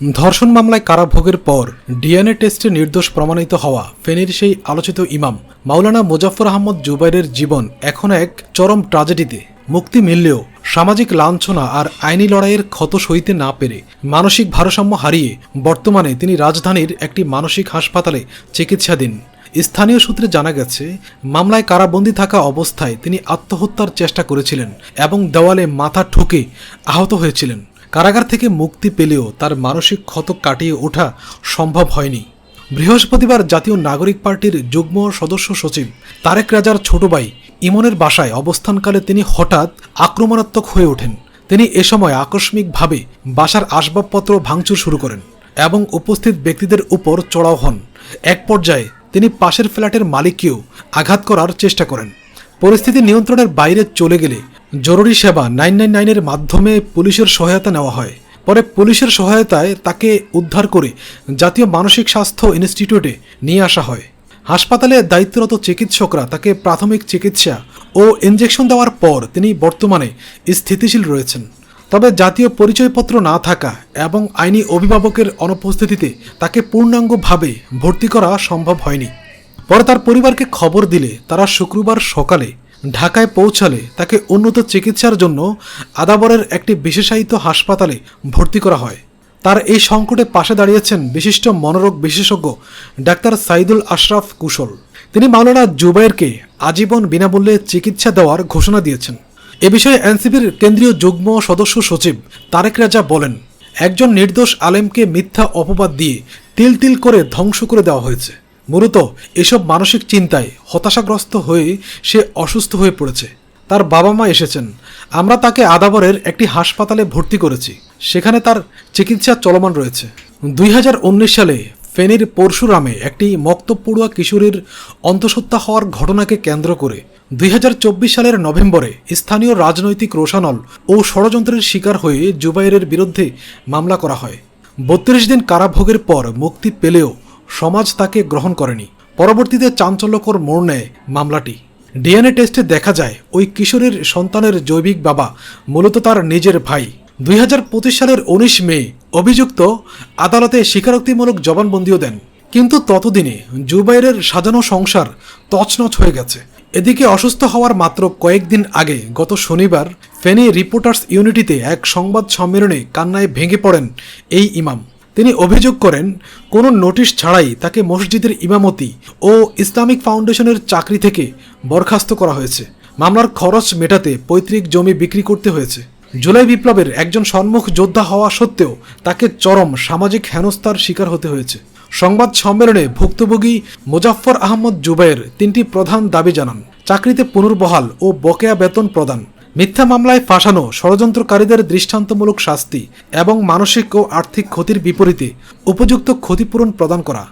ধর্ষণ মামলায় কারাভোগের পর ডিএনএ টেস্টে নির্দোষ প্রমাণিত হওয়া ফেনীর সেই আলোচিত ইমাম মাওলানা মোজাফফর আহমদ জুবাইরের জীবন এখন এক চরম ট্র্যাজেডিতে মুক্তি মিললেও সামাজিক লাঞ্ছনা আর আইনি লড়াইয়ের ক্ষত সইতে না পেরে মানসিক ভারসাম্য হারিয়ে বর্তমানে তিনি রাজধানীর একটি মানসিক হাসপাতালে চিকিৎসাধীন। স্থানীয় সূত্রে জানা গেছে, মামলায় কারাবন্দী থাকা অবস্থায় তিনি আত্মহত্যার চেষ্টা করেছিলেন এবং দেওয়ালে মাথা ঠুকে আহত হয়েছিলেন। কারাগার থেকে মুক্তি পেলেও তার মানসিক ক্ষত কাটিয়ে ওঠা সম্ভব হয়নি। বৃহস্পতিবার জাতীয় নাগরিক পার্টির যুগ্ম সদস্য সচিব তারেক রাজার ছোট ভাই ইমনের বাসায় অবস্থানকালে তিনি হঠাৎ আক্রমণাত্মক হয়ে ওঠেন। তিনি এ সময় আকস্মিকভাবে বাসার আসবাবপত্র ভাঙচুর শুরু করেন এবং উপস্থিত ব্যক্তিদের উপর চড়াও হন। এক পর্যায়ে তিনি পাশের ফ্ল্যাটের মালিককেও আঘাত করার চেষ্টা করেন। পরিস্থিতি নিয়ন্ত্রণের বাইরে চলে গেলে জরুরি সেবা 999-এর মাধ্যমে পুলিশের সহায়তা নেওয়া হয়। পরে পুলিশের সহায়তায় তাকে উদ্ধার করে জাতীয় মানসিক স্বাস্থ্য ইনস্টিটিউটে নিয়ে আসা হয়। হাসপাতালে দায়িত্বরত চিকিৎসকরা তাকে প্রাথমিক চিকিৎসা ও ইনজেকশন দেওয়ার পর তিনি বর্তমানে স্থিতিশীল রয়েছেন। তবে জাতীয় পরিচয়পত্র না থাকা এবং আইনি অভিভাবকের অনুপস্থিতিতে তাকে পূর্ণাঙ্গভাবে ভর্তি করা সম্ভব হয়নি। পরে তার পরিবারকে খবর দিলে তারা শুক্রবার সকালে ঢাকায় পৌঁছালে তাকে উন্নত চিকিৎসার জন্য আদাবরের একটি বিশেষায়িত হাসপাতালে ভর্তি করা হয়। তার এই সংকটে পাশে দাঁড়িয়েছেন বিশিষ্ট মনোরোগ বিশেষজ্ঞ ডাক্তার সাইদুল আশরাফ কুশল। তিনি মাওলানা জুবাইরকে আজীবন বিনামূল্যে চিকিৎসা দেওয়ার ঘোষণা দিয়েছেন। এ বিষয়ে এনসিপির কেন্দ্রীয় যুগ্ম সদস্য সচিব তারেক রাজা বলেন, একজন নির্দোষ আলেমকে মিথ্যা অপবাদ দিয়ে তিল তিল করে ধ্বংস করে দেওয়া হয়েছে। মূলত এসব মানসিক চিন্তায় হতাশাগ্রস্ত হয়ে সে অসুস্থ হয়ে পড়েছে। তার বাবা মা এসেছেন, আমরা তাকে আদাবরের একটি হাসপাতালে ভর্তি করেছি, সেখানে তার চিকিৎসা চলমান রয়েছে। 2019 সালে ফেনীর পরশুরামে একটি মক্তব পড়ুয়া কিশোরীর অন্তঃসত্ত্বা হওয়ার ঘটনাকে কেন্দ্র করে 2024 সালের নভেম্বরে স্থানীয় রাজনৈতিক রোষানল ও ষড়যন্ত্রের শিকার হয়ে জুবাইরের বিরুদ্ধে মামলা করা হয়। 32 দিন কারাভোগের পর মুক্তি পেলেও সমাজ তাকে গ্রহণ করেনি। পরবর্তীতে চাঞ্চল্যকর মোড় নেয় মামলাটি। ডিএনএ টেস্টে দেখা যায় ওই কিশোরীর সন্তানের জৈবিক বাবা মূলত তার নিজের ভাই। 2025 সালের 19 মে অভিযুক্ত আদালতে স্বীকারোক্তিমূলক জবানবন্দিও দেন। কিন্তু ততদিনে জুবাইরের সাজানো সংসার তছনছ হয়ে গেছে। এদিকে অসুস্থ হওয়ার মাত্র কয়েকদিন আগে গত শনিবার ফেনী রিপোর্টার্স ইউনিটিতে এক সংবাদ সম্মেলনে কান্নায় ভেঙে পড়েন এই ইমাম। তিনি অভিযোগ করেন, কোনো নোটিশ ছাড়াই তাকে মসজিদের ইমামতি ও ইসলামিক ফাউন্ডেশনের চাকরি থেকে বরখাস্ত করা হয়েছে। মামলার খরচ মেটাতে পৈতৃক জমি বিক্রি করতে হয়েছে। জুলাই বিপ্লবের একজন সম্মুখ যোদ্ধা হওয়া সত্ত্বেও তাকে চরম সামাজিক হেনস্থার শিকার হতে হয়েছে। সংবাদ সম্মেলনে ভুক্তভোগী মোজাফফর আহমদ জুবাইর 3টি প্রধান দাবি জানান: চাকরিতে পুনর্বহাল ও বকেয়া বেতন প্রদান, মিথ্যা মামলায় ফাঁসানো ষড়যন্ত্রকারীদের দৃষ্টান্তমূলক শাস্তি এবং মানসিক ও আর্থিক ক্ষতির বিপরীতে উপযুক্ত ক্ষতিপূরণ প্রদান করা।